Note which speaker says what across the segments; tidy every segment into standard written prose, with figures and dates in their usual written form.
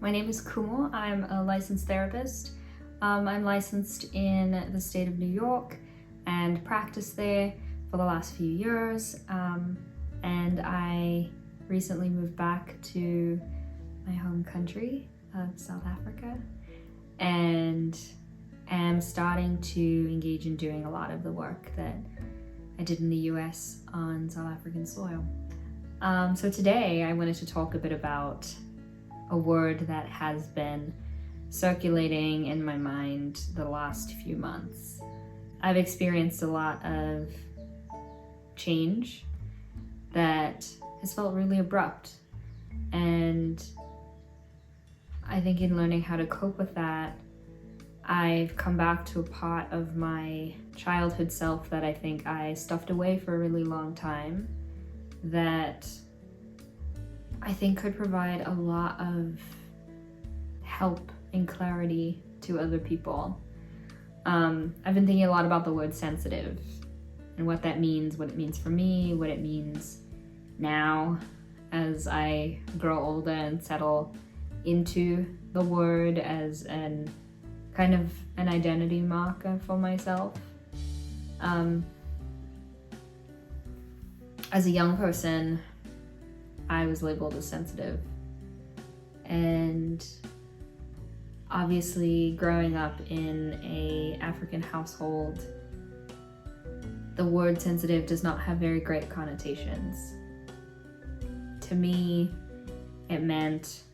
Speaker 1: My name is Kumo. I'm a licensed therapist. I'm licensed in the state of New York and practiced there for the last few years. And I recently moved back to my home country of South Africa and am starting to engage in doing a lot of the work that I did in the US on South African soil. So today I wanted to talk a bit about a word that has been circulating in my mind the last few months. I've experienced a lot of change that has felt really abrupt, and I think in learning how to cope with that, I've come back to a part of my childhood self that I think I stuffed away for a really long time, that I think could provide a lot of help and clarity to other people. I've been thinking a lot about the word sensitive and what that means, what it means for me, what it means now as I grow older and settle into the word as an kind of an identity marker for myself. As a young person, I was labeled as sensitive, and obviously growing up in an African household, the word sensitive does not have very great connotations. To me, it meant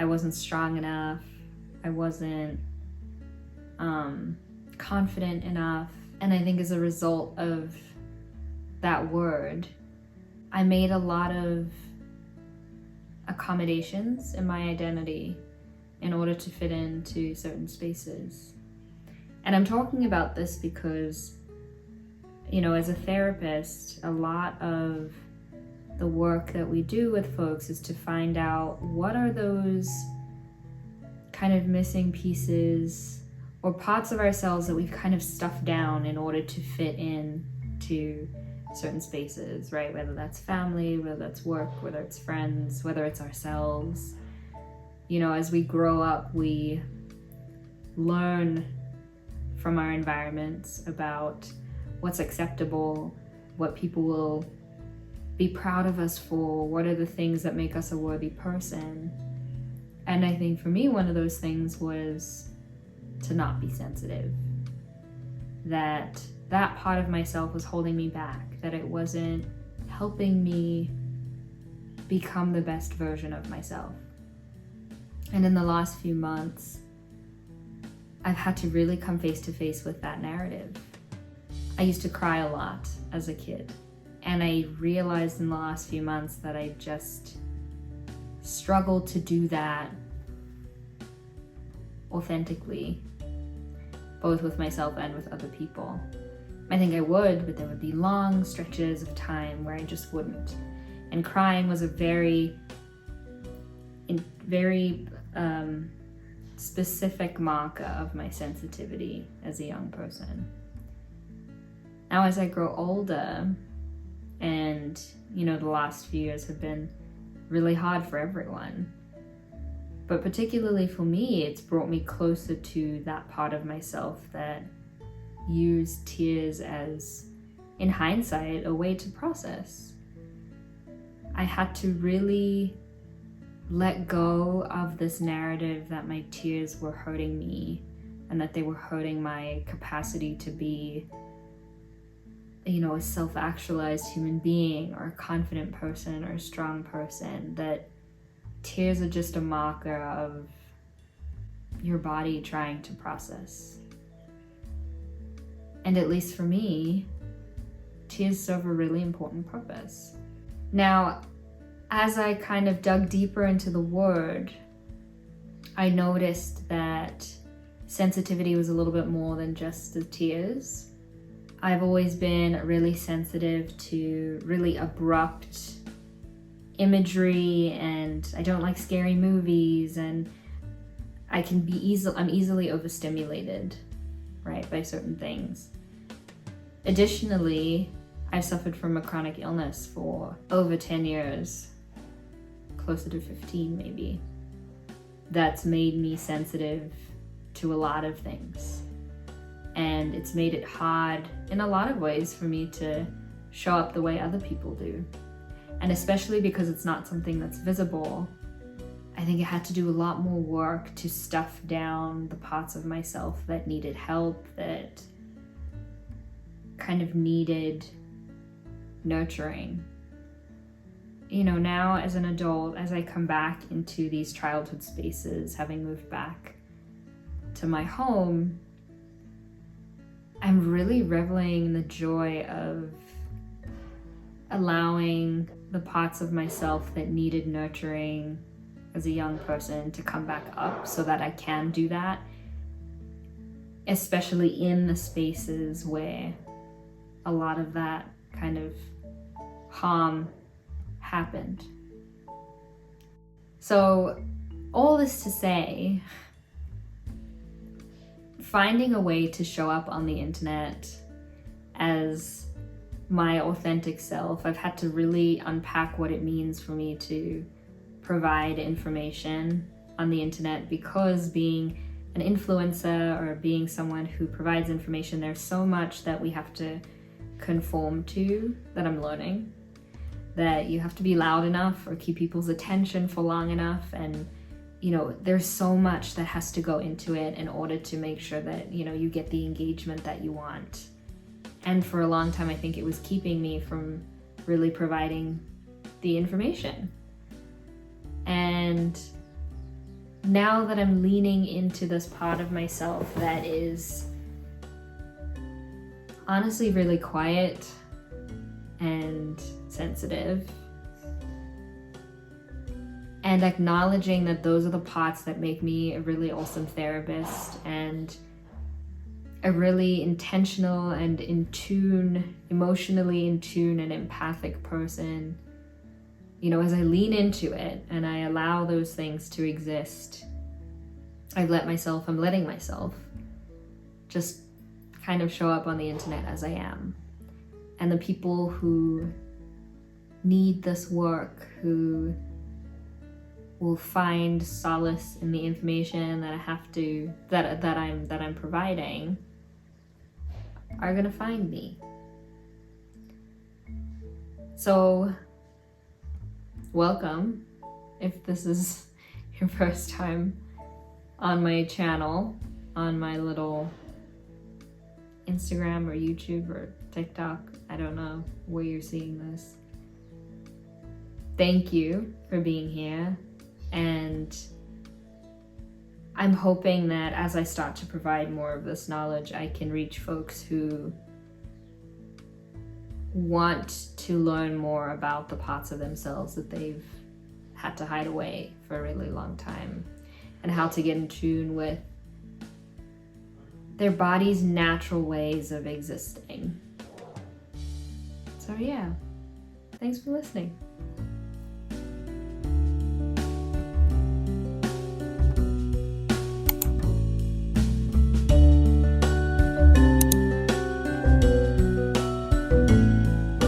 Speaker 1: I wasn't strong enough, I wasn't confident enough, and I think as a result of that word, I made a lot of accommodations in my identity in order to fit into certain spaces. And I'm talking about this because, as a therapist, a lot of the work that we do with folks is to find out what are those kind of missing pieces or parts of ourselves that we've kind of stuffed down in order to fit in to certain spaces, right? Whether that's family, whether that's work, whether it's friends, whether it's ourselves. As we grow up, we learn from our environments about what's acceptable, what people will be proud of us for, what are the things that make us a worthy person. And I think for me, one of those things was to not be sensitive. That part of myself was holding me back, that it wasn't helping me become the best version of myself. And in the last few months, I've had to really come face to face with that narrative. I used to cry a lot as a kid, and I realized in the last few months that I just struggled to do that authentically, both with myself and with other people. I think I would, but there would be long stretches of time where I just wouldn't. And crying was a very specific marker of my sensitivity as a young person. Now, as I grow older, and the last few years have been really hard for everyone, but particularly for me, it's brought me closer to that part of myself that used tears as, in hindsight, a way to process. I had to really let go of this narrative that my tears were hurting me and that they were hurting my capacity to be, a self-actualized human being or a confident person or a strong person, that tears are just a marker of your body trying to process. And at least for me, tears serve a really important purpose. Now, as I kind of dug deeper into the word, I noticed that sensitivity was a little bit more than just the tears. I've always been really sensitive to really abrupt imagery, and I don't like scary movies, and I'm easily overstimulated, right, by certain things. Additionally, I've suffered from a chronic illness for over 10 years, closer to 15 maybe. that's made me sensitive to a lot of things. And it's made it hard in a lot of ways for me to show up the way other people do. And especially because it's not something that's visible, I think I had to do a lot more work to stuff down the parts of myself that needed help, that kind of needed nurturing. You know, now as an adult, as I come back into these childhood spaces, having moved back to my home, I'm really reveling in the joy of allowing the parts of myself that needed nurturing as a young person to come back up so that I can do that, especially in the spaces where a lot of that kind of harm happened. So all this to say, finding a way to show up on the internet as my authentic self, I've had to really unpack what it means for me to provide information on the internet, because being an influencer or being someone who provides information, there's so much that we have to conform to, that I'm learning. That you have to be loud enough or keep people's attention for long enough, and you know, there's so much that has to go into it in order to make sure that, you know, you get the engagement that you want. And for a long time, I think it was keeping me from really providing the information. And now that I'm leaning into this part of myself that is honestly really quiet and sensitive, and acknowledging that those are the parts that make me a really awesome therapist and a really intentional and in tune, emotionally in tune and empathic person, you know, as I lean into it and I allow those things to exist, I'm letting myself just kind of show up on the internet as I am. And the people who need this work, who will find solace in the information that I'm providing, are gonna find me. So welcome if this is your first time on my channel, on my little Instagram or YouTube or TikTok. I don't know where you're seeing this. Thank you for being here. And I'm hoping that as I start to provide more of this knowledge, I can reach folks who want to learn more about the parts of themselves that they've had to hide away for a really long time, and how to get in tune with their body's natural ways of existing. So yeah, thanks for listening.